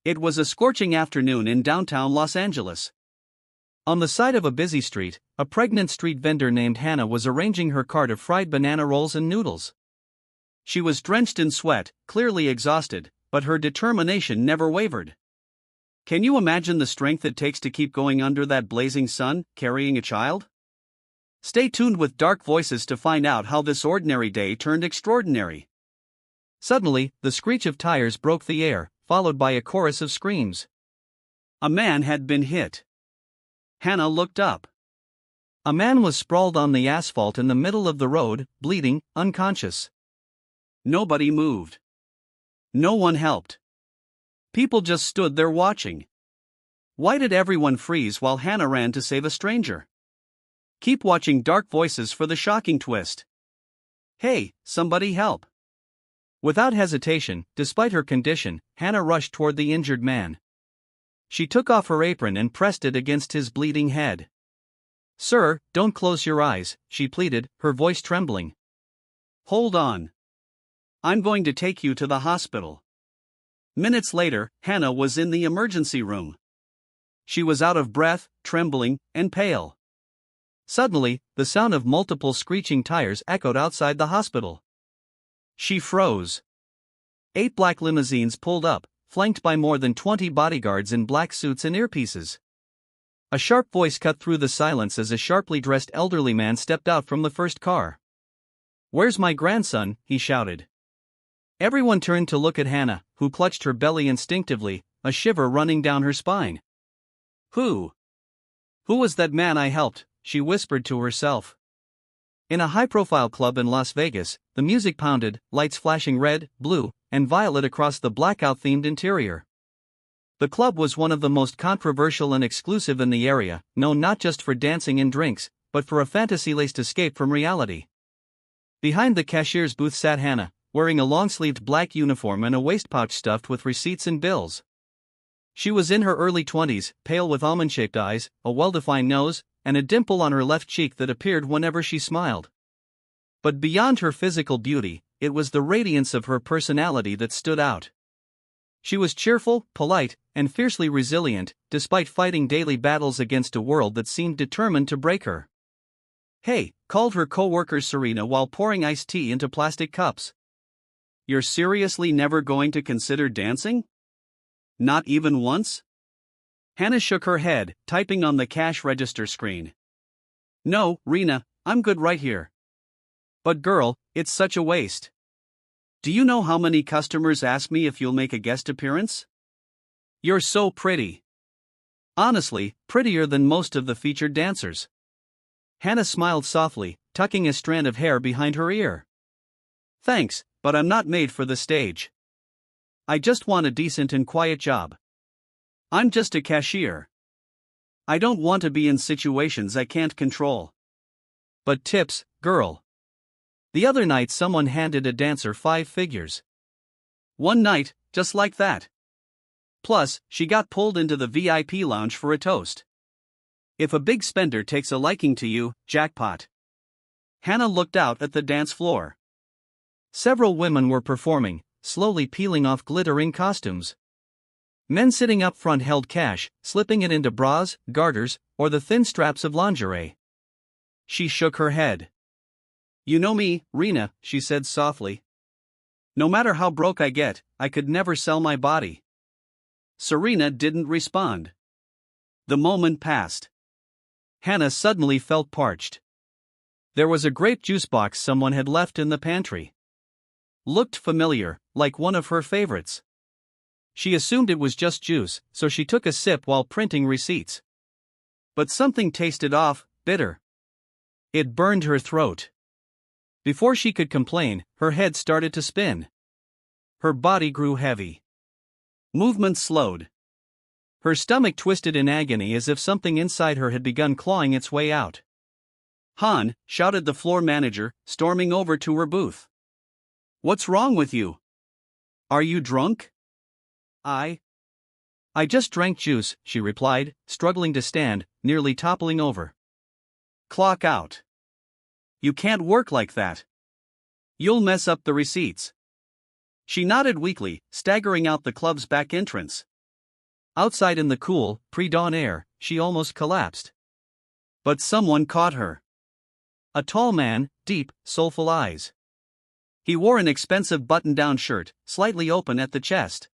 It was a scorching afternoon in downtown Los Angeles. On the side of a busy street, a pregnant street vendor named Hannah was arranging her cart of fried banana rolls and noodles. She was drenched in sweat, clearly exhausted, but her determination never wavered. Can you imagine the strength it takes to keep going under that blazing sun, carrying a child? Stay tuned with Dark Voices to find out how this ordinary day turned extraordinary. Suddenly, the screech of tires broke the air, followed by a chorus of screams. A man had been hit. Hannah looked up. A man was sprawled on the asphalt in the middle of the road, bleeding, unconscious. Nobody moved. No one helped. People just stood there watching. Why did everyone freeze while Hannah ran to save a stranger? Keep watching Dark Voices for the shocking twist. Hey, somebody help! Without hesitation, despite her condition, Hannah rushed toward the injured man. She took off her apron and pressed it against his bleeding head. "Sir, don't close your eyes," she pleaded, her voice trembling. "Hold on. I'm going to take you to the hospital." Minutes later, Hannah was in the emergency room. She was out of breath, trembling, and pale. Suddenly, the sound of multiple screeching tires echoed outside the hospital. She froze. 8 black limousines pulled up, flanked by more than 20 bodyguards in black suits and earpieces. A sharp voice cut through the silence as a sharply dressed elderly man stepped out from the first car. "Where's my grandson?" he shouted. Everyone turned to look at Hannah, who clutched her belly instinctively, a shiver running down her spine. Who was that man I helped?" she whispered to herself. In a high-profile club in Las Vegas, the music pounded, lights flashing red, blue, and violet across the blackout-themed interior. The club was one of the most controversial and exclusive in the area, known not just for dancing and drinks, but for a fantasy-laced escape from reality. Behind the cashier's booth sat Hannah, wearing a long-sleeved black uniform and a waist pouch stuffed with receipts and bills. She was in her early 20s, pale with almond-shaped eyes, a well-defined nose, and a dimple on her left cheek that appeared whenever she smiled. But beyond her physical beauty, it was the radiance of her personality that stood out. She was cheerful, polite, and fiercely resilient, despite fighting daily battles against a world that seemed determined to break her. "Hey," called her co-worker Serena while pouring iced tea into plastic cups. "You're seriously never going to consider dancing? Not even once?" Hannah shook her head, typing on the cash register screen. "No, Rena, I'm good right here." "But girl, it's such a waste. Do you know how many customers ask me if you'll make a guest appearance? You're so pretty. Honestly, prettier than most of the featured dancers." Hannah smiled softly, tucking a strand of hair behind her ear. "Thanks, but I'm not made for the stage. I just want a decent and quiet job. I'm just a cashier. I don't want to be in situations I can't control." "But tips, girl." The other night someone handed a dancer 5 figures. One night, just like that. Plus, she got pulled into the VIP lounge for a toast. If a big spender takes a liking to you, jackpot. Hannah looked out at the dance floor. Several women were performing, slowly peeling off glittering costumes. Men sitting up front held cash, slipping it into bras, garters, or the thin straps of lingerie. She shook her head. "You know me, Rena," she said softly. "No matter how broke I get, I could never sell my body." Serena didn't respond. The moment passed. Hannah suddenly felt parched. There was a grape juice box someone had left in the pantry. Looked familiar, like one of her favorites. She assumed it was just juice, so she took a sip while printing receipts. But something tasted off, bitter. It burned her throat. Before she could complain, her head started to spin. Her body grew heavy. Movement slowed. Her stomach twisted in agony as if something inside her had begun clawing its way out. "Han," shouted the floor manager, storming over to her booth. "What's wrong with you? Are you drunk?" I just drank juice," she replied, struggling to stand, nearly toppling over. "Clock out. You can't work like that. You'll mess up the receipts." She nodded weakly, staggering out the club's back entrance. Outside in the cool, pre-dawn air, she almost collapsed. But someone caught her. A tall man, deep, soulful eyes. He wore an expensive button-down shirt, slightly open at the chest.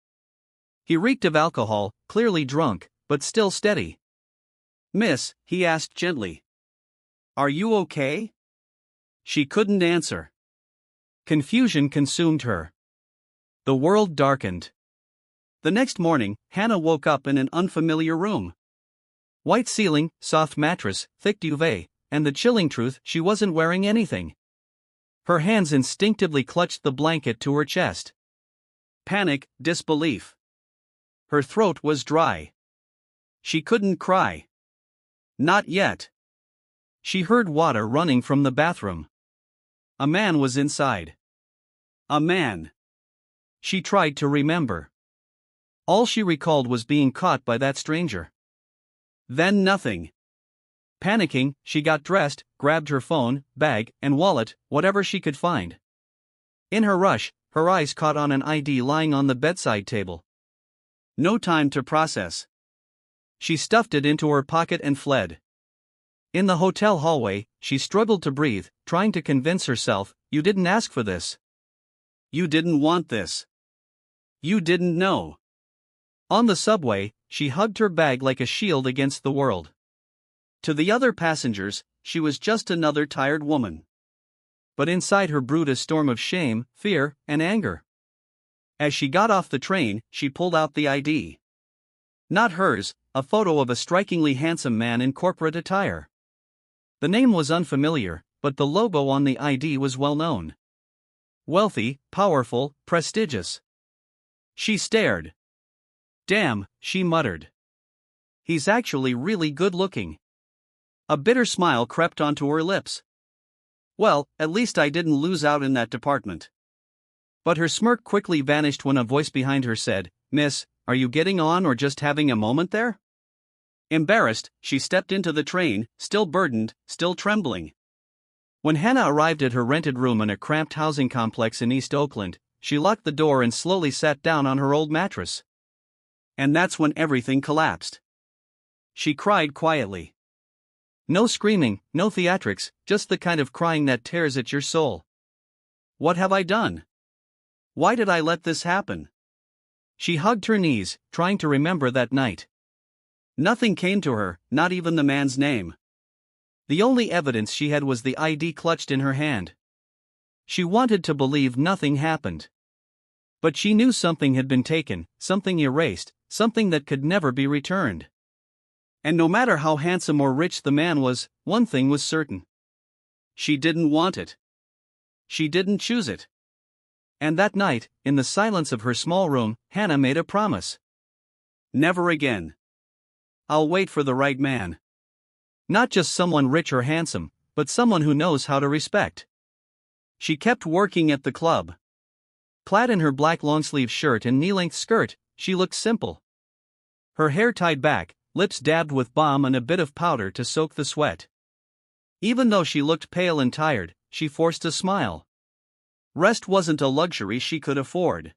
He reeked of alcohol, clearly drunk, but still steady. "Miss," he asked gently. "Are you okay?" She couldn't answer. Confusion consumed her. The world darkened. The next morning, Hannah woke up in an unfamiliar room. White ceiling, soft mattress, thick duvet, and the chilling truth, she wasn't wearing anything. Her hands instinctively clutched the blanket to her chest. Panic, disbelief. Her throat was dry. She couldn't cry. Not yet. She heard water running from the bathroom. A man was inside. A man. She tried to remember. All she recalled was being caught by that stranger. Then nothing. Panicking, she got dressed, grabbed her phone, bag, and wallet, whatever she could find. In her rush, her eyes caught on an ID lying on the bedside table. No time to process. She stuffed it into her pocket and fled. In the hotel hallway, she struggled to breathe, trying to convince herself, "You didn't ask for this. You didn't want this. You didn't know." On the subway, she hugged her bag like a shield against the world. To the other passengers, she was just another tired woman. But inside her brewed a storm of shame, fear, and anger. As she got off the train, she pulled out the ID. Not hers, a photo of a strikingly handsome man in corporate attire. The name was unfamiliar, but the logo on the ID was well known. Wealthy, powerful, prestigious. She stared. "Damn," she muttered. "He's actually really good looking." A bitter smile crept onto her lips. "Well, at least I didn't lose out in that department." But her smirk quickly vanished when a voice behind her said, "Miss, are you getting on or just having a moment there?" Embarrassed, she stepped into the train, still burdened, still trembling. When Hannah arrived at her rented room in a cramped housing complex in East Oakland, she locked the door and slowly sat down on her old mattress. And that's when everything collapsed. She cried quietly. No screaming, no theatrics, just the kind of crying that tears at your soul. What have I done? Why did I let this happen? She hugged her knees, trying to remember that night. Nothing came to her, not even the man's name. The only evidence she had was the ID clutched in her hand. She wanted to believe nothing happened. But she knew something had been taken, something erased, something that could never be returned. And no matter how handsome or rich the man was, one thing was certain. She didn't want it. She didn't choose it. And that night, in the silence of her small room, Hannah made a promise. Never again. I'll wait for the right man. Not just someone rich or handsome, but someone who knows how to respect. She kept working at the club. Clad in her black long-sleeve shirt and knee-length skirt, she looked simple. Her hair tied back, lips dabbed with balm and a bit of powder to soak the sweat. Even though she looked pale and tired, she forced a smile. Rest wasn't a luxury she could afford.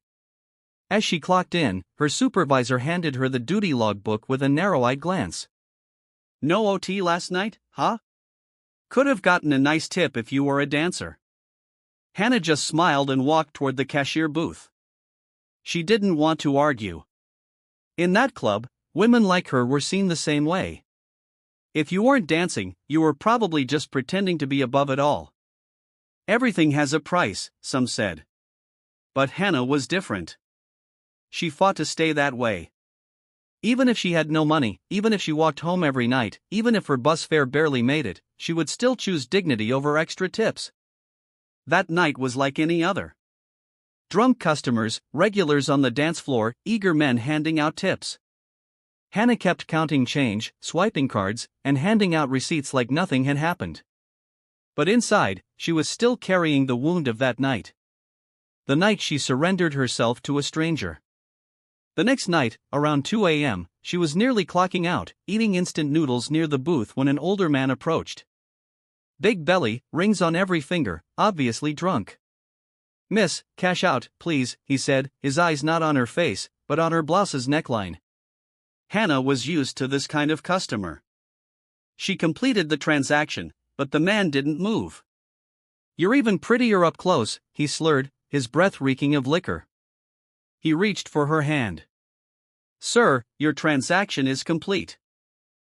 As she clocked in, her supervisor handed her the duty log book with a narrow-eyed glance. "No OT last night, huh? Could have gotten a nice tip if you were a dancer." Hannah just smiled and walked toward the cashier booth. She didn't want to argue. In that club, women like her were seen the same way. If you weren't dancing, you were probably just pretending to be above it all. Everything has a price, some said. But Hannah was different. She fought to stay that way. Even if she had no money, even if she walked home every night, even if her bus fare barely made it, she would still choose dignity over extra tips. That night was like any other. Drunk customers, regulars on the dance floor, eager men handing out tips. Hannah kept counting change, swiping cards, and handing out receipts like nothing had happened. But inside, she was still carrying the wound of that night. The night she surrendered herself to a stranger. The next night, around 2 a.m., she was nearly clocking out, eating instant noodles near the booth when an older man approached. Big belly, rings on every finger, obviously drunk. "Miss, cash out, please," he said, his eyes not on her face, but on her blouse's neckline. Hannah was used to this kind of customer. She completed the transaction, but the man didn't move. "You're even prettier up close," he slurred, his breath reeking of liquor. He reached for her hand. "Sir, your transaction is complete."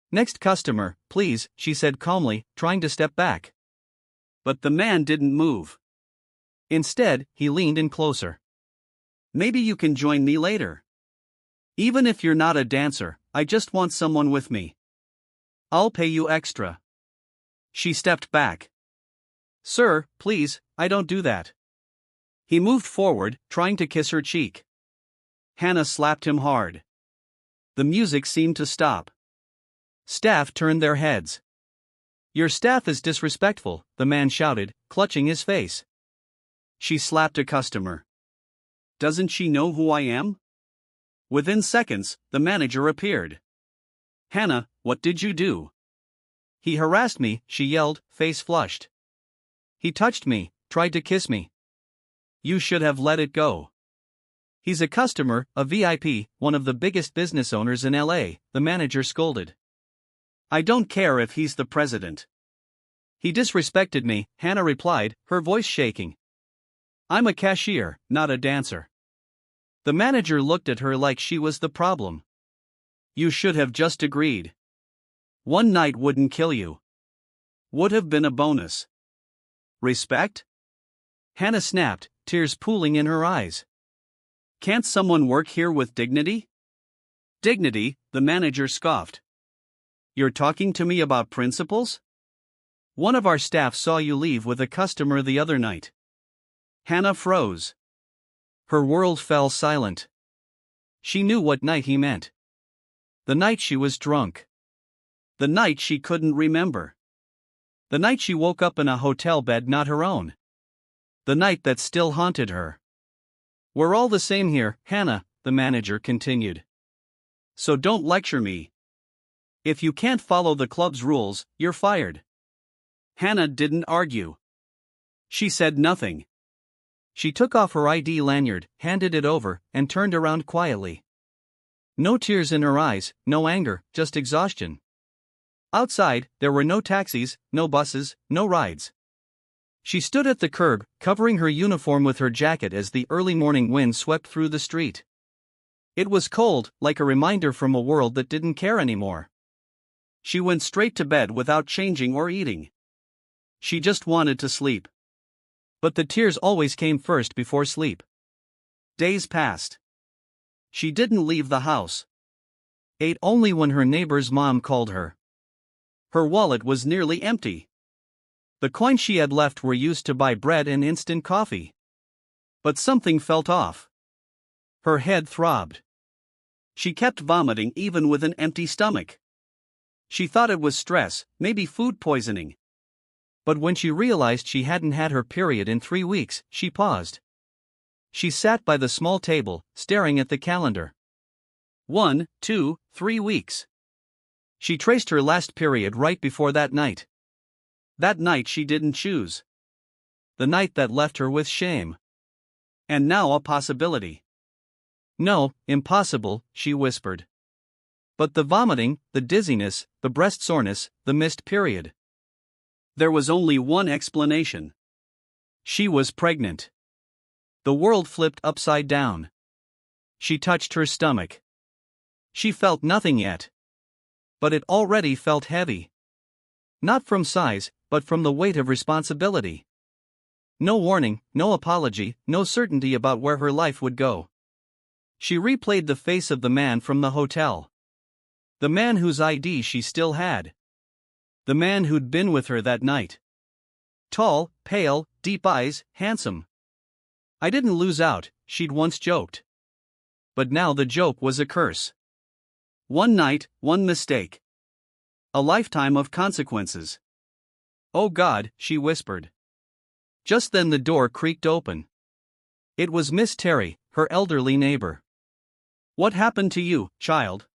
"Next customer, please," she said calmly, trying to step back. But the man didn't move. Instead, he leaned in closer. "Maybe you can join me later. Even if you're not a dancer, I just want someone with me. I'll pay you extra." She stepped back. "Sir, please, I don't do that." He moved forward, trying to kiss her cheek. Hannah slapped him hard. The music seemed to stop. Staff turned their heads. "Your staff is disrespectful," the man shouted, clutching his face. She slapped a customer. "Doesn't she know who I am?" Within seconds, the manager appeared. "Hannah, what did you do?" "He harassed me," she yelled, face flushed. "He touched me, tried to kiss me." "You should have let it go." "He's a customer, a VIP, one of the biggest business owners in LA, the manager scolded. "I don't care if he's the president." "He disrespected me," Hannah replied, her voice shaking. "I'm a cashier, not a dancer." The manager looked at her like she was the problem. "You should have just agreed. One night wouldn't kill you. Would have been a bonus." "Respect?" Hannah snapped, tears pooling in her eyes. "Can't someone work here with dignity?" "Dignity," the manager scoffed. "You're talking to me about principles? One of our staff saw you leave with a customer the other night." Hannah froze. Her world fell silent. She knew what night he meant. The night she was drunk. The night she couldn't remember. The night she woke up in a hotel bed not her own. The night that still haunted her. "We're all the same here, Hannah," the manager continued. "So don't lecture me. If you can't follow the club's rules, you're fired." Hannah didn't argue. She said nothing. She took off her ID lanyard, handed it over, and turned around quietly. No tears in her eyes, no anger, just exhaustion. Outside, there were no taxis, no buses, no rides. She stood at the curb, covering her uniform with her jacket as the early morning wind swept through the street. It was cold, like a reminder from a world that didn't care anymore. She went straight to bed without changing or eating. She just wanted to sleep. But the tears always came first before sleep. Days passed. She didn't leave the house. Ate only when her neighbor's mom called her. Her wallet was nearly empty. The coins she had left were used to buy bread and instant coffee. But something felt off. Her head throbbed. She kept vomiting even with an empty stomach. She thought it was stress, maybe food poisoning. But when she realized she hadn't had her period in 3 weeks, she paused. She sat by the small table, staring at the calendar. 1, 2, 3 weeks. She traced her last period right before that night. That night she didn't choose. The night that left her with shame. And now a possibility. "No, impossible," she whispered. But the vomiting, the dizziness, the breast soreness, the missed period. There was only one explanation. She was pregnant. The world flipped upside down. She touched her stomach. She felt nothing yet. But it already felt heavy. Not from size, but from the weight of responsibility. No warning, no apology, no certainty about where her life would go. She replayed the face of the man from the hotel. The man whose ID she still had. The man who'd been with her that night. Tall, pale, deep eyes, handsome. "I didn't lose out," she'd once joked. But now the joke was a curse. One night, one mistake. A lifetime of consequences. "Oh God," she whispered. Just then the door creaked open. It was Miss Terry, her elderly neighbor. "What happened to you, child?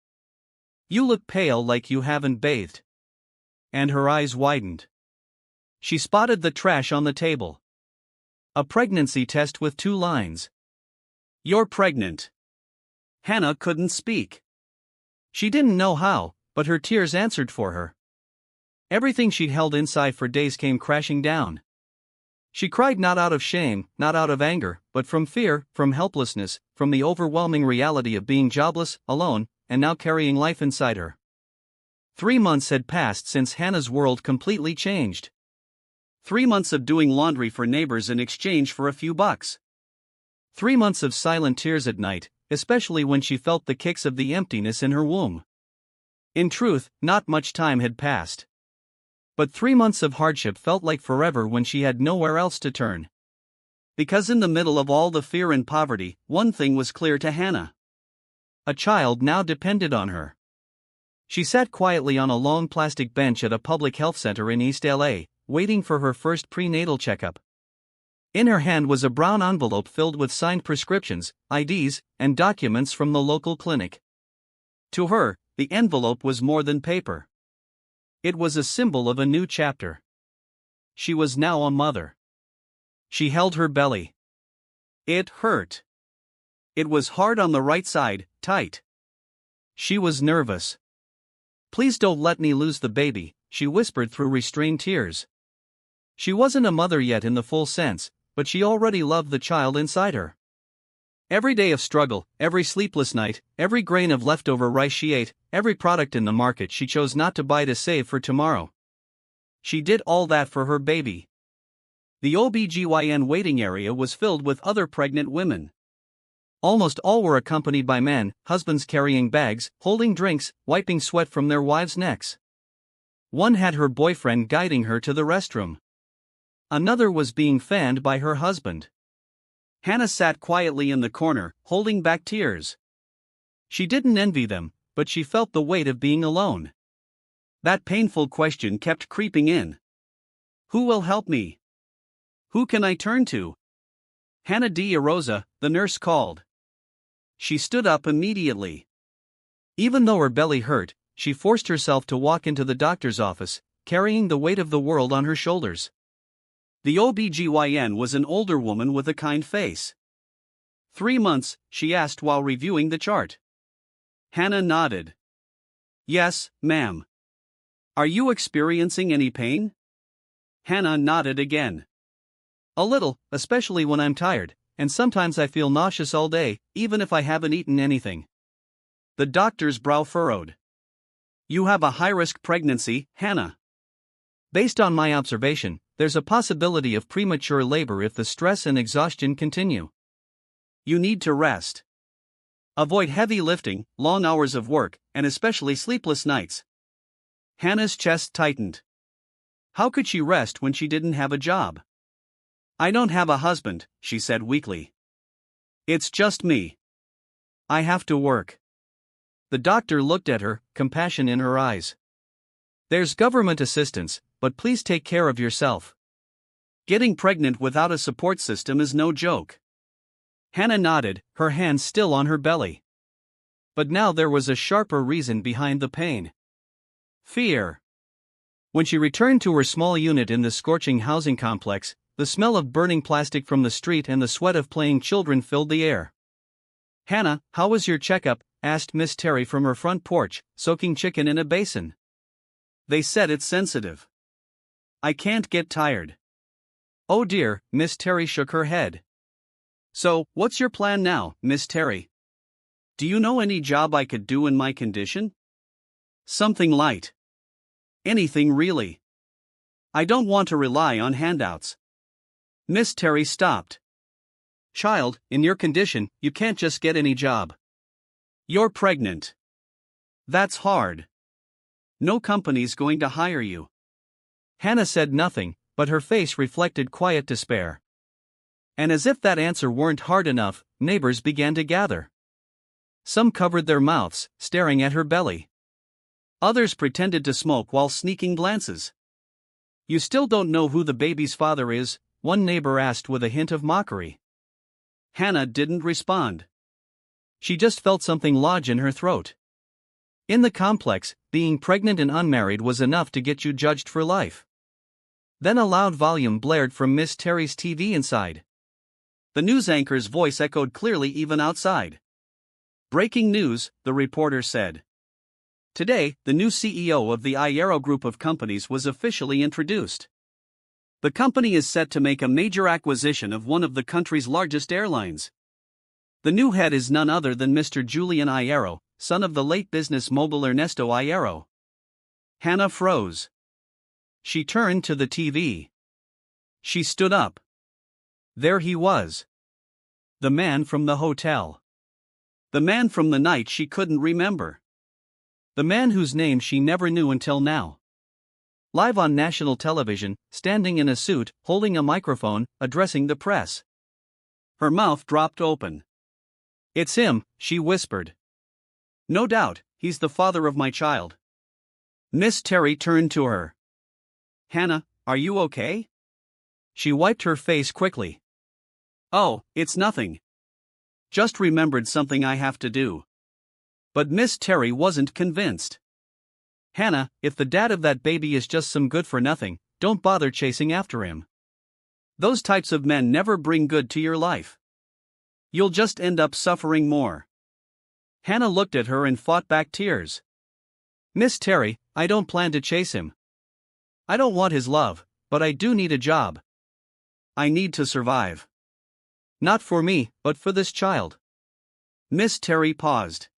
You look pale like you haven't bathed." And her eyes widened. She spotted the trash on the table. A pregnancy test with 2 lines. "You're pregnant." Hannah couldn't speak. She didn't know how, but her tears answered for her. Everything she'd held inside for days came crashing down. She cried not out of shame, not out of anger, but from fear, from helplessness, from the overwhelming reality of being jobless, alone, and now carrying life inside her. 3 months had passed since Hannah's world completely changed. 3 months of doing laundry for neighbors in exchange for a few bucks. 3 months of silent tears at night, especially when she felt the kicks of the emptiness in her womb. In truth, not much time had passed. But 3 months of hardship felt like forever when she had nowhere else to turn. Because in the middle of all the fear and poverty, one thing was clear to Hannah. A child now depended on her. She sat quietly on a long plastic bench at a public health center in East LA, waiting for her first prenatal checkup. In her hand was a brown envelope filled with signed prescriptions, IDs, and documents from the local clinic. To her, the envelope was more than paper. It was a symbol of a new chapter. She was now a mother. She held her belly. It hurt. It was hard on the right side, tight. She was nervous. "Please don't let me lose the baby," she whispered through restrained tears. She wasn't a mother yet in the full sense, but she already loved the child inside her. Every day of struggle, every sleepless night, every grain of leftover rice she ate, every product in the market she chose not to buy to save for tomorrow. She did all that for her baby. The OB/GYN waiting area was filled with other pregnant women. Almost all were accompanied by men, husbands carrying bags, holding drinks, wiping sweat from their wives' necks. One had her boyfriend guiding her to the restroom. Another was being fanned by her husband. Hannah sat quietly in the corner, holding back tears. She didn't envy them, but she felt the weight of being alone. That painful question kept creeping in. Who will help me? Who can I turn to? Hannah D. Rosa, the nurse called. She stood up immediately. Even though her belly hurt, she forced herself to walk into the doctor's office, carrying the weight of the world on her shoulders. The OB/GYN was an older woman with a kind face. 3 months, she asked while reviewing the chart. Hannah nodded. Yes, ma'am. Are you experiencing any pain? Hannah nodded again. A little, especially when I'm tired, and sometimes I feel nauseous all day, even if I haven't eaten anything. The doctor's brow furrowed. You have a high-risk pregnancy, Hannah. Based on my observation, there's a possibility of premature labor if the stress and exhaustion continue. You need to rest. Avoid heavy lifting, long hours of work, and especially sleepless nights. Hannah's chest tightened. How could she rest when she didn't have a job? I don't have a husband, she said weakly. It's just me. I have to work. The doctor looked at her, compassion in her eyes. There's government assistance, but please take care of yourself. Getting pregnant without a support system is no joke. Hannah nodded, her hands still on her belly. But now there was a sharper reason behind the pain. Fear. When she returned to her small unit in the scorching housing complex, the smell of burning plastic from the street and the sweat of playing children filled the air. Hannah, how was your checkup? Asked Miss Terry from her front porch, soaking chicken in a basin. They said it's sensitive. I can't get tired. Oh dear, Miss Terry shook her head. So, what's your plan now, Miss Terry? Do you know any job I could do in my condition? Something light. Anything really. I don't want to rely on handouts. Miss Terry stopped. Child, in your condition, you can't just get any job. You're pregnant. That's hard. No company's going to hire you. Hannah said nothing, but her face reflected quiet despair. And as if that answer weren't hard enough, neighbors began to gather. Some covered their mouths, staring at her belly. Others pretended to smoke while sneaking glances. You still don't know who the baby's father is? One neighbor asked with a hint of mockery. Hannah didn't respond. She just felt something lodge in her throat. In the complex, being pregnant and unmarried was enough to get you judged for life. Then a loud volume blared from Miss Terry's TV inside. The news anchor's voice echoed clearly even outside. Breaking news, the reporter said. Today, the new CEO of the Iero Group of companies was officially introduced. The company is set to make a major acquisition of one of the country's largest airlines. The new head is none other than Mr. Julian Iero, son of the late business mogul Ernesto Iero. Hannah froze. She turned to the TV. She stood up. There he was. The man from the hotel. The man from the night she couldn't remember. The man whose name she never knew until now. Live on national television, standing in a suit, holding a microphone, addressing the press. Her mouth dropped open. "It's him," she whispered. "No doubt, he's the father of my child." Miss Terry turned to her. "Hannah, are you okay?" She wiped her face quickly. "Oh, it's nothing. Just remembered something I have to do." But Miss Terry wasn't convinced. "Hannah, if the dad of that baby is just some good-for-nothing, don't bother chasing after him. Those types of men never bring good to your life. You'll just end up suffering more." Hannah looked at her and fought back tears. "Miss Terry, I don't plan to chase him. I don't want his love, but I do need a job. I need to survive. Not for me, but for this child." Miss Terry paused.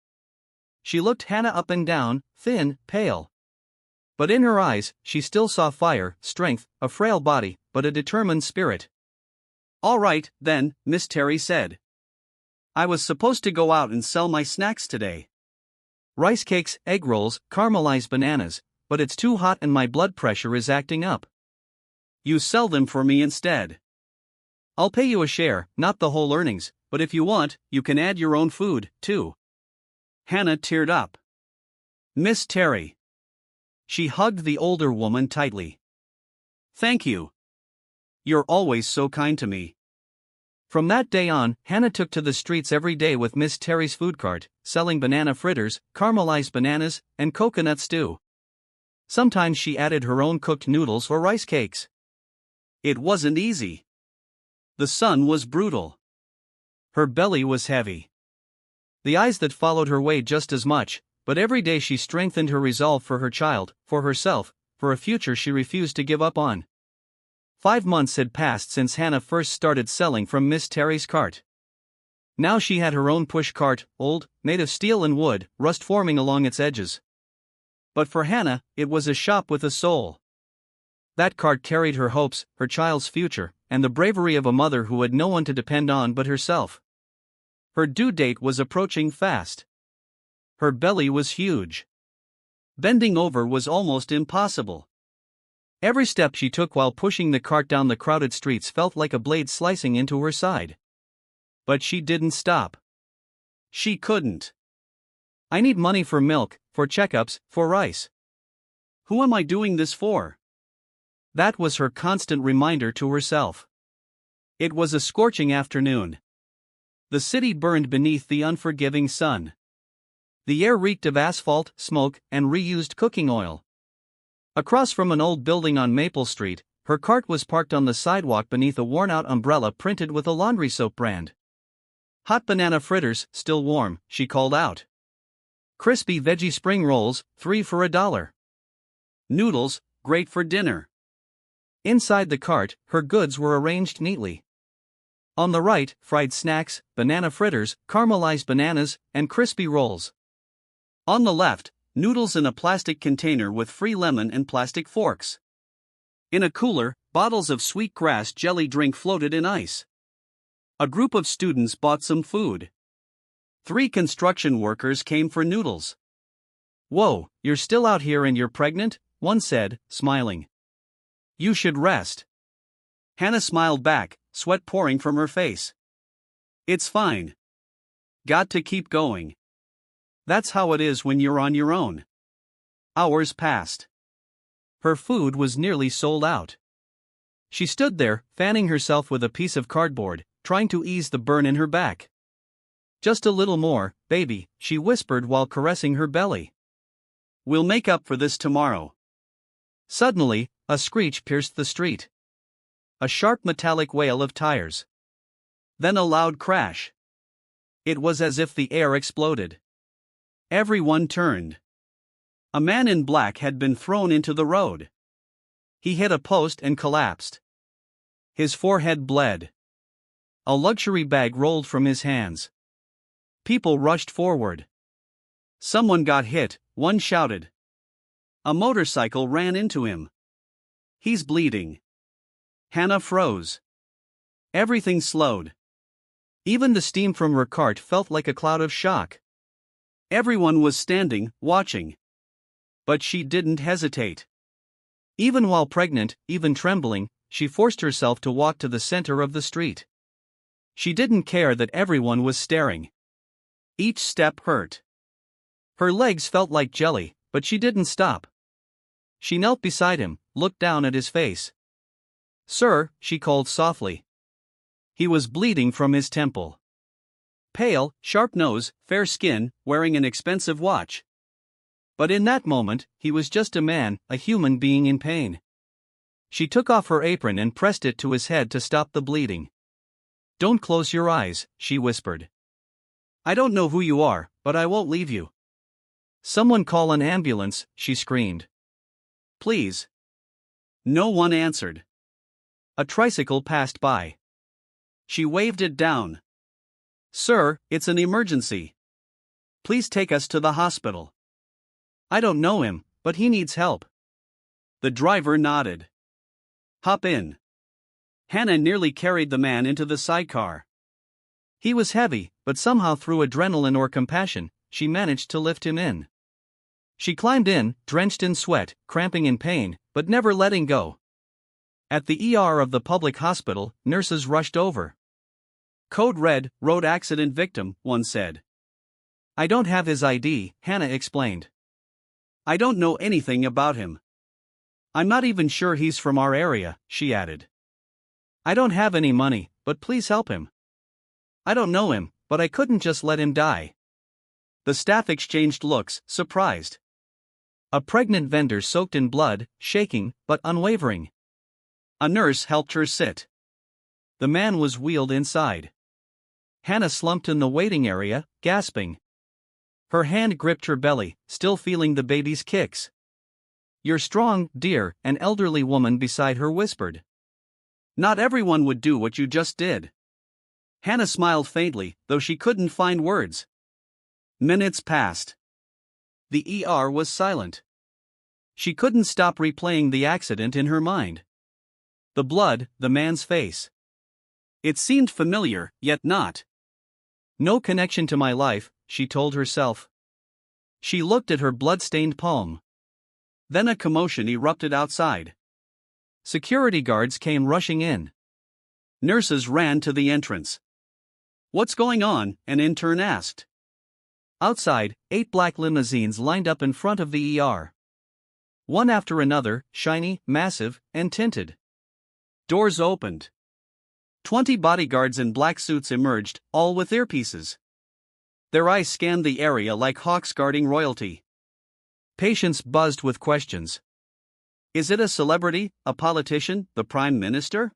She looked Hannah up and down, thin, pale. But in her eyes, she still saw fire, strength, a frail body, but a determined spirit. "All right, then," Miss Terry said. "I was supposed to go out and sell my snacks today. Rice cakes, egg rolls, caramelized bananas, but it's too hot and my blood pressure is acting up. You sell them for me instead. I'll pay you a share, not the whole earnings, but if you want, you can add your own food, too." Hannah teared up. "Miss Terry." She hugged the older woman tightly. "Thank you. You're always so kind to me." From that day on, Hannah took to the streets every day with Miss Terry's food cart, selling banana fritters, caramelized bananas, and coconut stew. Sometimes she added her own cooked noodles or rice cakes. It wasn't easy. The sun was brutal. Her belly was heavy. The eyes that followed her weighed just as much, but every day she strengthened her resolve for her child, for herself, for a future she refused to give up on. 5 months had passed since Hannah first started selling from Miss Terry's cart. Now she had her own push cart, old, made of steel and wood, rust forming along its edges. But for Hannah, it was a shop with a soul. That cart carried her hopes, her child's future, and the bravery of a mother who had no one to depend on but herself. Her due date was approaching fast. Her belly was huge. Bending over was almost impossible. Every step she took while pushing the cart down the crowded streets felt like a blade slicing into her side. But she didn't stop. She couldn't. "I need money for milk, for checkups, for rice. Who am I doing this for?" That was her constant reminder to herself. It was a scorching afternoon. The city burned beneath the unforgiving sun. The air reeked of asphalt, smoke, and reused cooking oil. Across from an old building on Maple Street, her cart was parked on the sidewalk beneath a worn-out umbrella printed with a laundry soap brand. "Hot banana fritters, still warm," she called out. "Crispy veggie spring rolls, 3 for $1. Noodles, great for dinner." Inside the cart, her goods were arranged neatly. On the right, fried snacks, banana fritters, caramelized bananas, and crispy rolls. On the left, noodles in a plastic container with free lemon and plastic forks. In a cooler, bottles of sweet grass jelly drink floated in ice. A group of students bought some food. 3 construction workers came for noodles. "Whoa, you're still out here and you're pregnant?" one said, smiling. "You should rest." Hannah smiled back, sweat pouring from her face. "It's fine. Got to keep going. That's how it is when you're on your own." Hours passed. Her food was nearly sold out. She stood there, fanning herself with a piece of cardboard, trying to ease the burn in her back. "Just a little more, baby," she whispered while caressing her belly. "We'll make up for this tomorrow." Suddenly, a screech pierced the street. A sharp metallic wail of tires. Then a loud crash. It was as if the air exploded. Everyone turned. A man in black had been thrown into the road. He hit a post and collapsed. His forehead bled. A luxury bag rolled from his hands. People rushed forward. Someone got hit, one shouted. A motorcycle ran into him. He's bleeding. Hannah froze. Everything slowed. Even the steam from her cart felt like a cloud of shock. Everyone was standing, watching. But she didn't hesitate. Even while pregnant, even trembling, she forced herself to walk to the center of the street. She didn't care that everyone was staring. Each step hurt. Her legs felt like jelly, but she didn't stop. She knelt beside him, looked down at his face. "Sir," she called softly. He was bleeding from his temple. Pale, sharp nose, fair skin, wearing an expensive watch. But in that moment, he was just a man, a human being in pain. She took off her apron and pressed it to his head to stop the bleeding. "Don't close your eyes," she whispered. "I don't know who you are, but I won't leave you." "Someone call an ambulance," she screamed. "Please." No one answered. A tricycle passed by. She waved it down. "Sir, it's an emergency. Please take us to the hospital." "I don't know him, but he needs help." The driver nodded. "Hop in." Hannah nearly carried the man into the sidecar. He was heavy, but somehow through adrenaline or compassion, she managed to lift him in. She climbed in, drenched in sweat, cramping in pain, but never letting go. At the ER of the public hospital, nurses rushed over. "Code red, road accident victim," one said. "I don't have his ID," Hannah explained. "I don't know anything about him. I'm not even sure he's from our area," she added. "I don't have any money, but please help him. I don't know him, but I couldn't just let him die." The staff exchanged looks, surprised. A pregnant vendor soaked in blood, shaking, but unwavering. A nurse helped her sit. The man was wheeled inside. Hannah slumped in the waiting area, gasping. Her hand gripped her belly, still feeling the baby's kicks. "You're strong, dear," an elderly woman beside her whispered. "Not everyone would do what you just did." Hannah smiled faintly, though she couldn't find words. Minutes passed. The ER was silent. She couldn't stop replaying the accident in her mind. The blood, the man's face. It seemed familiar, yet not. No connection to my life, she told herself. She looked at her blood-stained palm. Then a commotion erupted outside. Security guards came rushing in. Nurses ran to the entrance. "What's going on?" an intern asked. Outside, 8 black limousines lined up in front of the ER. One after another, shiny, massive, and tinted. Doors opened. 20 bodyguards in black suits emerged, all with earpieces. Their eyes scanned the area like hawks guarding royalty. Patients buzzed with questions. Is it a celebrity, a politician, the prime minister?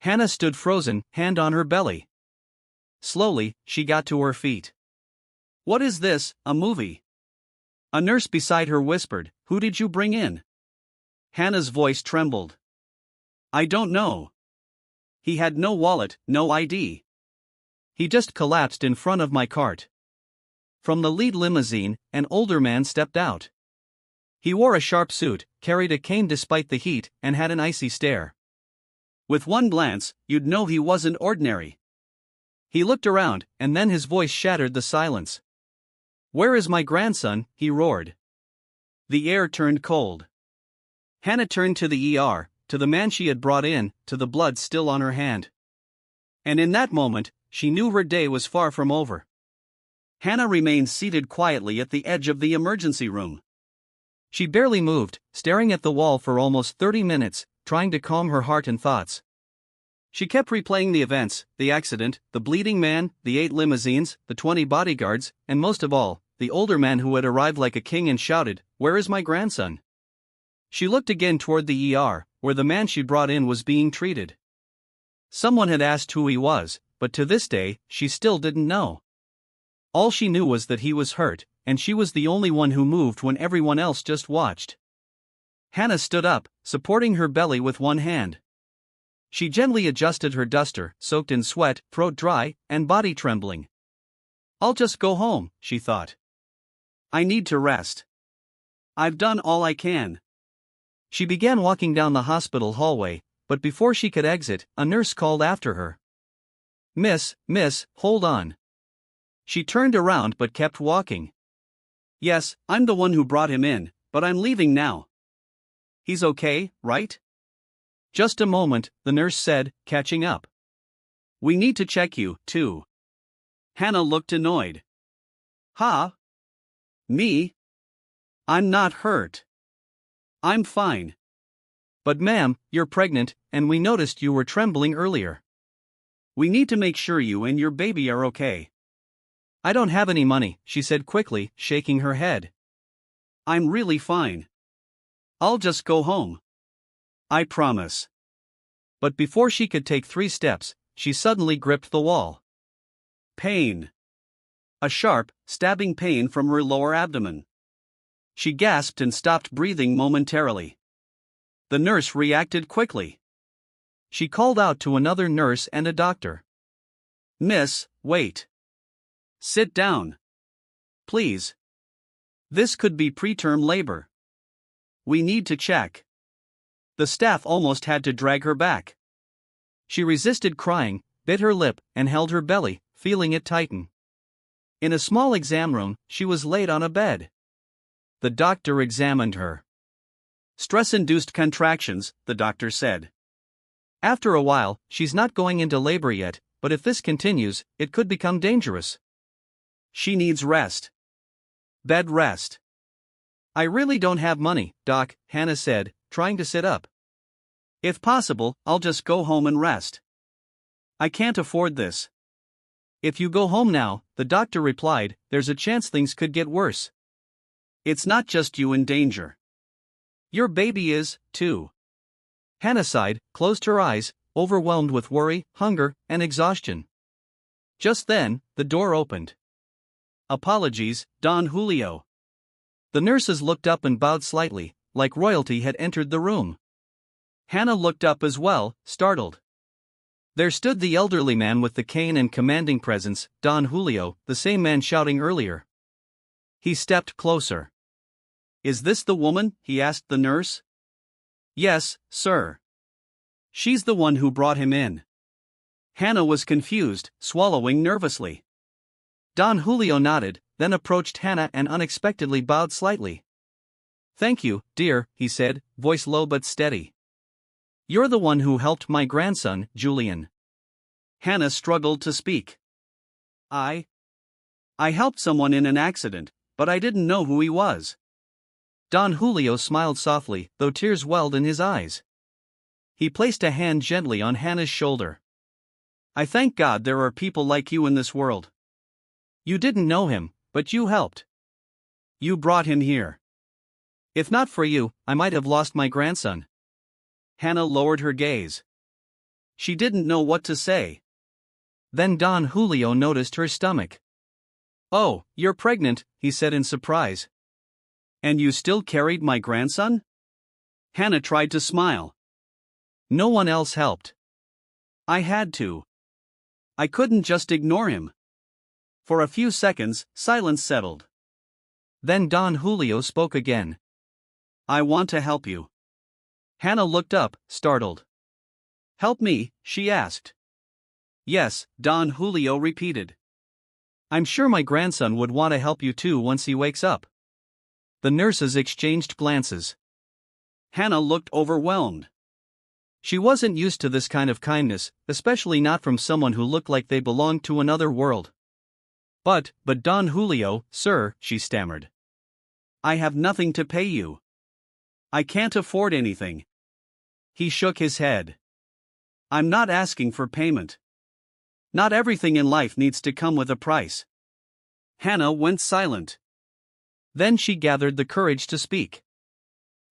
Hannah stood frozen, hand on her belly. Slowly, she got to her feet. What is this, a movie? A nurse beside her whispered, Who did you bring in? Hannah's voice trembled. I don't know. He had no wallet, no ID. He just collapsed in front of my cart. From the lead limousine, an older man stepped out. He wore a sharp suit, carried a cane despite the heat, and had an icy stare. With one glance, you'd know he wasn't ordinary. He looked around, and then his voice shattered the silence. Where is my grandson? He roared. The air turned cold. Hannah turned to the ER, to the man she had brought in, to the blood still on her hand. And in that moment, she knew her day was far from over. Hannah remained seated quietly at the edge of the emergency room. She barely moved, staring at the wall for almost 30 minutes, trying to calm her heart and thoughts. She kept replaying the events, the accident, the bleeding man, the 8 limousines, the 20 bodyguards, and most of all, the older man who had arrived like a king and shouted, Where is my grandson? She looked again toward the ER, where the man she brought in was being treated. Someone had asked who he was, but to this day, she still didn't know. All she knew was that he was hurt, and she was the only one who moved when everyone else just watched. Hannah stood up, supporting her belly with one hand. She gently adjusted her duster, soaked in sweat, throat dry, and body trembling. "I'll just go home," she thought. "I need to rest. I've done all I can." She began walking down the hospital hallway, but before she could exit, a nurse called after her. Miss, hold on." She turned around but kept walking. "Yes, I'm the one who brought him in, but I'm leaving now. He's okay, right?" "Just a moment," the nurse said, catching up. "We need to check you, too." Hannah looked annoyed. "Huh? Me? I'm not hurt. I'm fine." "But ma'am, you're pregnant, and we noticed you were trembling earlier. We need to make sure you and your baby are okay." "I don't have any money," she said quickly, shaking her head. "I'm really fine. I'll just go home. I promise." But before she could take 3 steps, she suddenly gripped the wall. Pain. A sharp, stabbing pain from her lower abdomen. She gasped and stopped breathing momentarily. The nurse reacted quickly. She called out to another nurse and a doctor. "Miss, wait. Sit down. Please. This could be preterm labor. We need to check." The staff almost had to drag her back. She resisted crying, bit her lip, and held her belly, feeling it tighten. In a small exam room, she was laid on a bed. The doctor examined her. "Stress-induced contractions," the doctor said. "After a while, she's not going into labor yet, but if this continues, it could become dangerous. She needs rest. Bed rest." "I really don't have money, Doc," Hannah said, trying to sit up. "If possible, I'll just go home and rest. I can't afford this." "If you go home now," the doctor replied, "there's a chance things could get worse. It's not just you in danger. Your baby is, too." Hannah sighed, closed her eyes, overwhelmed with worry, hunger, and exhaustion. Just then, the door opened. "Apologies, Don Julio." The nurses looked up and bowed slightly, like royalty had entered the room. Hannah looked up as well, startled. There stood the elderly man with the cane and commanding presence, Don Julio, the same man shouting earlier. He stepped closer. "Is this the woman?" he asked the nurse. "Yes, sir. She's the one who brought him in." Hannah was confused, swallowing nervously. Don Julio nodded, then approached Hannah and unexpectedly bowed slightly. "Thank you, dear," he said, voice low but steady. "You're the one who helped my grandson, Julian." Hannah struggled to speak. I helped someone in an accident, but I didn't know who he was." Don Julio smiled softly, though tears welled in his eyes. He placed a hand gently on Hannah's shoulder. "I thank God there are people like you in this world. You didn't know him, but you helped. You brought him here. If not for you, I might have lost my grandson." Hannah lowered her gaze. She didn't know what to say. Then Don Julio noticed her stomach. "Oh, you're pregnant," he said in surprise. "And you still carried my grandson?" Hannah tried to smile. "No one else helped. I had to. I couldn't just ignore him." For a few seconds, silence settled. Then Don Julio spoke again. "I want to help you." Hannah looked up, startled. "Help me?" she asked. "Yes," Don Julio repeated. "I'm sure my grandson would want to help you too once he wakes up." The nurses exchanged glances. Hannah looked overwhelmed. She wasn't used to this kind of kindness, especially not from someone who looked like they belonged to another world. But Don Julio, sir," she stammered. "I have nothing to pay you. I can't afford anything." He shook his head. "I'm not asking for payment. Not everything in life needs to come with a price." Hannah went silent. Then she gathered the courage to speak.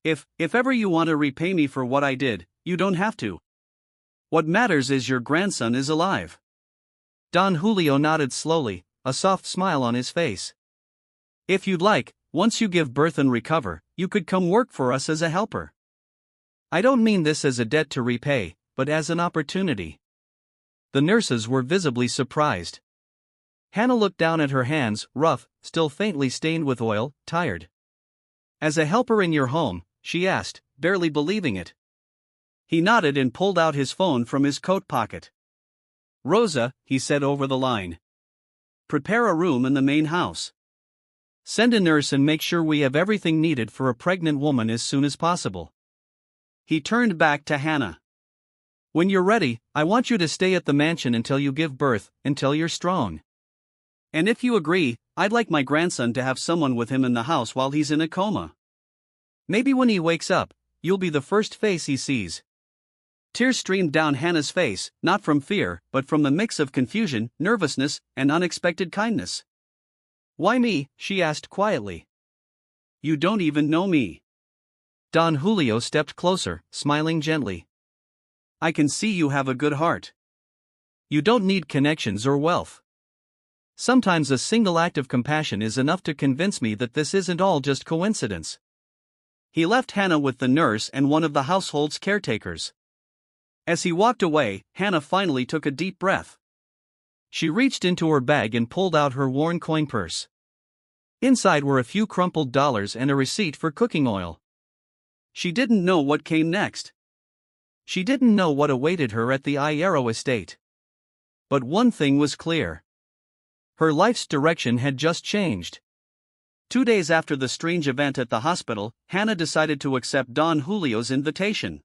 If ever you want to repay me for what I did, you don't have to. What matters is your grandson is alive." Don Julio nodded slowly, a soft smile on his face. If you'd like, once you give birth and recover, you could come work for us as a helper. I don't mean this as a debt to repay, but as an opportunity. The nurses were visibly surprised. Hannah looked down at her hands, rough, still faintly stained with oil, tired. As a helper in your home? She asked, barely believing it. He nodded and pulled out his phone from his coat pocket. Rosa, he said over the line. Prepare a room in the main house. Send a nurse and make sure we have everything needed for a pregnant woman as soon as possible. He turned back to Hannah. When you're ready, I want you to stay at the mansion until you give birth, until you're strong. And if you agree, I'd like my grandson to have someone with him in the house while he's in a coma. Maybe when he wakes up, you'll be the first face he sees. Tears streamed down Hannah's face, not from fear, but from the mix of confusion, nervousness, and unexpected kindness. Why me? She asked quietly. You don't even know me. Don Julio stepped closer, smiling gently. I can see you have a good heart. You don't need connections or wealth. Sometimes a single act of compassion is enough to convince me that this isn't all just coincidence. He left Hannah with the nurse and one of the household's caretakers. As he walked away, Hannah finally took a deep breath. She reached into her bag and pulled out her worn coin purse. Inside were a few crumpled dollars and a receipt for cooking oil. She didn't know what came next. She didn't know what awaited her at the Iero estate. But one thing was clear. Her life's direction had just changed. 2 days after the strange event at the hospital, Hannah decided to accept Don Julio's invitation.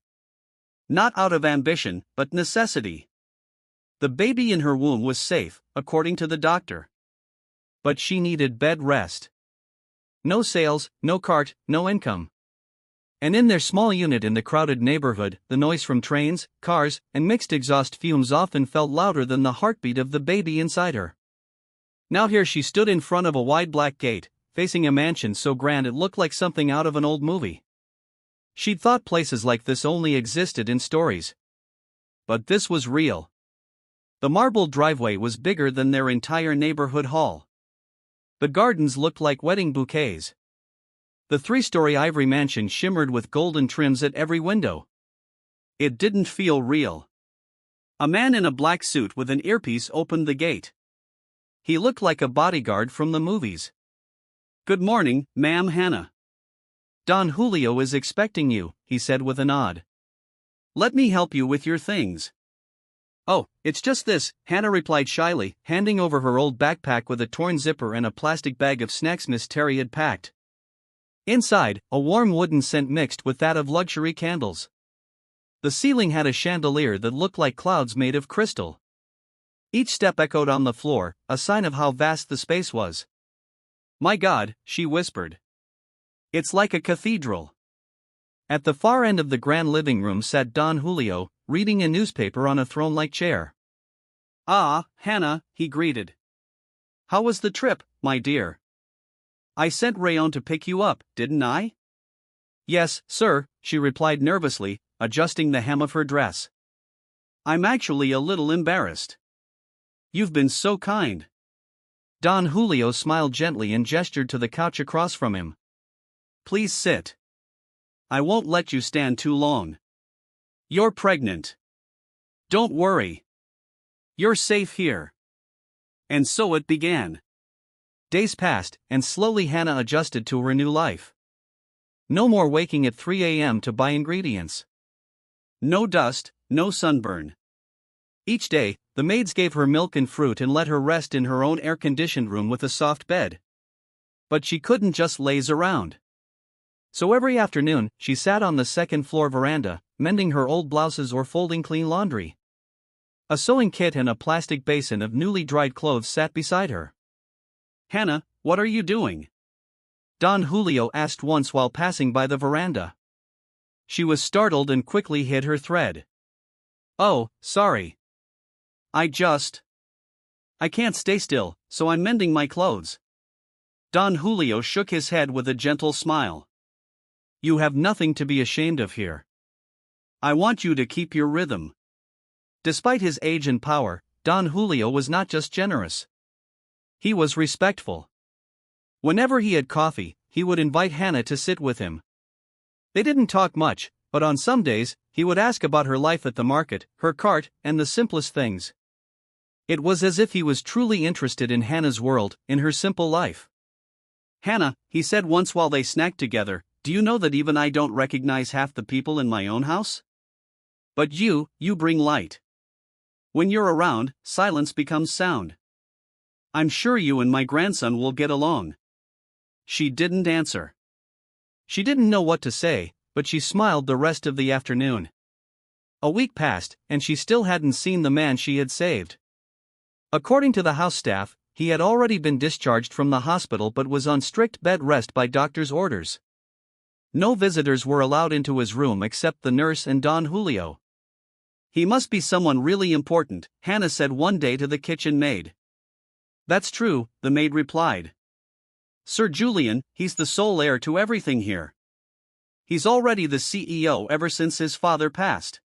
Not out of ambition, but necessity. The baby in her womb was safe, according to the doctor. But she needed bed rest. No sales, no cart, no income. And in their small unit in the crowded neighborhood, the noise from trains, cars, and mixed exhaust fumes often felt louder than the heartbeat of the baby inside her. Now here she stood in front of a wide black gate, facing a mansion so grand it looked like something out of an old movie. She'd thought places like this only existed in stories. But this was real. The marble driveway was bigger than their entire neighborhood hall. The gardens looked like wedding bouquets. The 3-story ivory mansion shimmered with golden trims at every window. It didn't feel real. A man in a black suit with an earpiece opened the gate. He looked like a bodyguard from the movies. Good morning, ma'am Hannah. Don Julio is expecting you, he said with a nod. Let me help you with your things. Oh, it's just this, Hannah replied shyly, handing over her old backpack with a torn zipper and a plastic bag of snacks Miss Terry had packed. Inside, a warm wooden scent mixed with that of luxury candles. The ceiling had a chandelier that looked like clouds made of crystal. Each step echoed on the floor, a sign of how vast the space was. My God, she whispered. It's like a cathedral. At the far end of the grand living room sat Don Julio, reading a newspaper on a throne-like chair. Ah, Hannah, he greeted. How was the trip, my dear? I sent Rayon to pick you up, didn't I? Yes, sir, she replied nervously, adjusting the hem of her dress. I'm actually a little embarrassed. You've been so kind. Don Julio smiled gently and gestured to the couch across from him. Please sit. I won't let you stand too long. You're pregnant. Don't worry. You're safe here. And so it began. Days passed, and slowly Hannah adjusted to her new life. No more waking at 3 a.m. to buy ingredients. No dust, no sunburn. Each day, the maids gave her milk and fruit and let her rest in her own air-conditioned room with a soft bed. But she couldn't just laze around. So every afternoon, she sat on the second-floor veranda, mending her old blouses or folding clean laundry. A sewing kit and a plastic basin of newly dried clothes sat beside her. Hannah, what are you doing? Don Julio asked once while passing by the veranda. She was startled and quickly hid her thread. Oh, sorry. I can't stay still, so I'm mending my clothes. Don Julio shook his head with a gentle smile. You have nothing to be ashamed of here. I want you to keep your rhythm. Despite his age and power, Don Julio was not just generous. He was respectful. Whenever he had coffee, he would invite Hannah to sit with him. They didn't talk much, but on some days, he would ask about her life at the market, her cart, and the simplest things. It was as if he was truly interested in Hannah's world, in her simple life. "Hannah," he said once while they snacked together, "do you know that even I don't recognize half the people in my own house? But you bring light. When you're around, silence becomes sound. I'm sure you and my grandson will get along." She didn't answer. She didn't know what to say, but she smiled the rest of the afternoon. A week passed, and she still hadn't seen the man she had saved. According to the house staff, he had already been discharged from the hospital but was on strict bed rest by doctor's orders. No visitors were allowed into his room except the nurse and Don Julio. "He must be someone really important," Hannah said one day to the kitchen maid. "That's true," the maid replied. "Sir Julian, he's the sole heir to everything here. He's already the CEO ever since his father passed.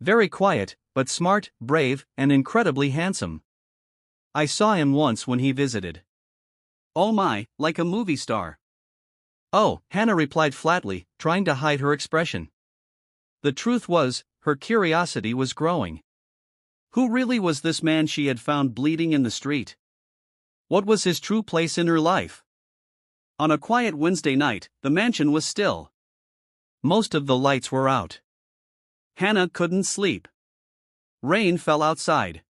Very quiet, but smart, brave, and incredibly handsome. I saw him once when he visited. Oh my, like a movie star." "Oh," Hannah replied flatly, trying to hide her expression. The truth was, her curiosity was growing. Who really was this man she had found bleeding in the street? What was his true place in her life? On a quiet Wednesday night, the mansion was still. Most of the lights were out. Hannah couldn't sleep. Rain fell outside.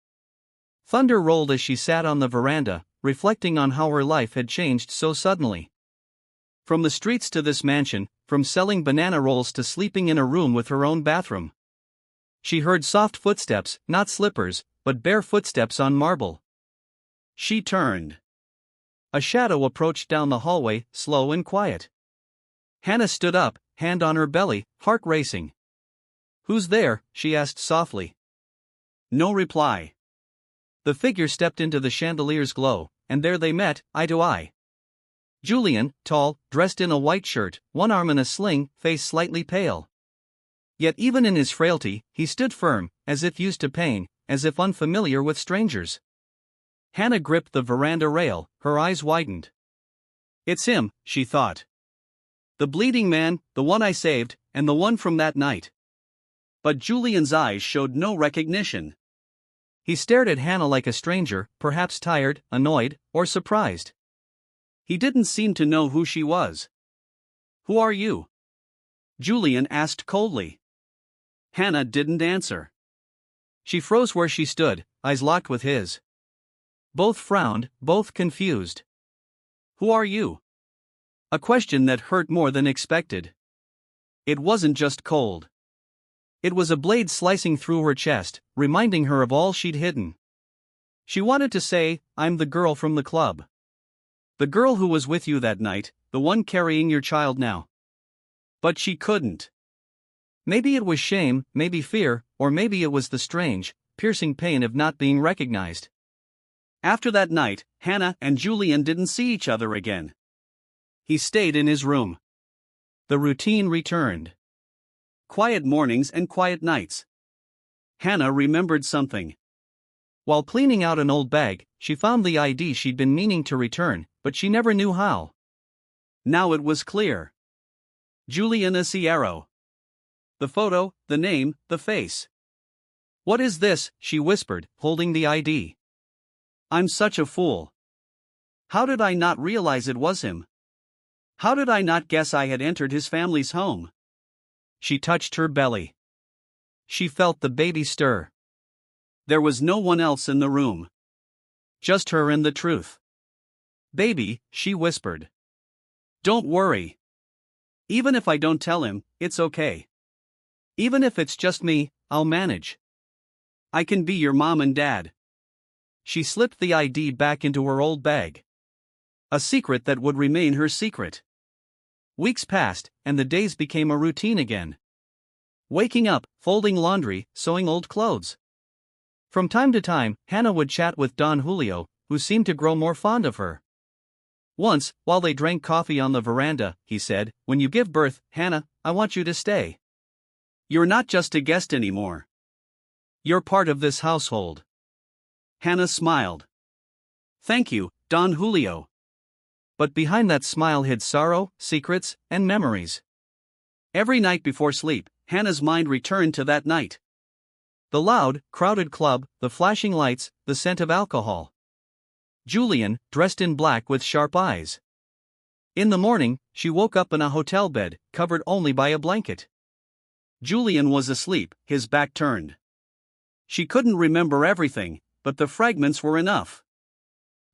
Thunder rolled as she sat on the veranda, reflecting on how her life had changed so suddenly. From the streets to this mansion, from selling banana rolls to sleeping in a room with her own bathroom. She heard soft footsteps, not slippers, but bare footsteps on marble. She turned. A shadow approached down the hallway, slow and quiet. Hannah stood up, hand on her belly, heart racing. "Who's there?" she asked softly. No reply. The figure stepped into the chandelier's glow, and there they met, eye to eye. Julian, tall, dressed in a white shirt, one arm in a sling, face slightly pale. Yet even in his frailty, he stood firm, as if used to pain, as if unfamiliar with strangers. Hannah gripped the veranda rail, her eyes widened. "It's him," she thought. "The bleeding man, the one I saved, and the one from that night." But Julian's eyes showed no recognition. He stared at Hannah like a stranger, perhaps tired, annoyed, or surprised. He didn't seem to know who she was. "Who are you?" Julian asked coldly. Hannah didn't answer. She froze where she stood, eyes locked with his. Both frowned, both confused. "Who are you?" A question that hurt more than expected. It wasn't just cold. It was a blade slicing through her chest, reminding her of all she'd hidden. She wanted to say, "I'm the girl from the club. The girl who was with you that night, the one carrying your child now." But she couldn't. Maybe it was shame, maybe fear, or maybe it was the strange, piercing pain of not being recognized. After that night, Hannah and Julian didn't see each other again. He stayed in his room. The routine returned. Quiet mornings and quiet nights. Hannah remembered something. While cleaning out an old bag, she found the ID she'd been meaning to return, but she never knew how. Now it was clear. Julian Asiero. The photo, the name, the face. "What is this?" she whispered, holding the ID. "I'm such a fool. How did I not realize it was him? How did I not guess I had entered his family's home?" She touched her belly. She felt the baby stir. There was no one else in the room. Just her and the truth. "Baby," she whispered. "Don't worry. Even if I don't tell him, it's okay. Even if it's just me, I'll manage. I can be your mom and dad." She slipped the ID back into her old bag. A secret that would remain her secret. Weeks passed, and the days became a routine again. Waking up, folding laundry, sewing old clothes. From time to time, Hannah would chat with Don Julio, who seemed to grow more fond of her. Once, while they drank coffee on the veranda, he said, "When you give birth, Hannah, I want you to stay. You're not just a guest anymore. You're part of this household." Hannah smiled. "Thank you, Don Julio. But behind that smile hid sorrow, secrets, and memories. Every night before sleep, Hannah's mind returned to that night. The loud, crowded club, the flashing lights, the scent of alcohol. Julian, dressed in black with sharp eyes. In the morning, she woke up in a hotel bed, covered only by a blanket. Julian was asleep, his back turned. She couldn't remember everything, but the fragments were enough.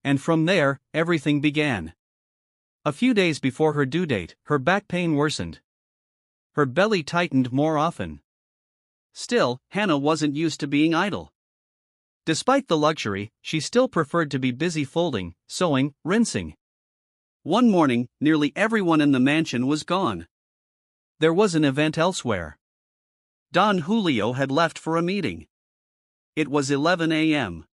And from there, everything began. A few days before her due date, her back pain worsened. Her belly tightened more often. Still, Hannah wasn't used to being idle. Despite the luxury, she still preferred to be busy folding, sewing, rinsing. One morning, nearly everyone in the mansion was gone. There was an event elsewhere. Don Julio had left for a meeting. It was 11 a.m.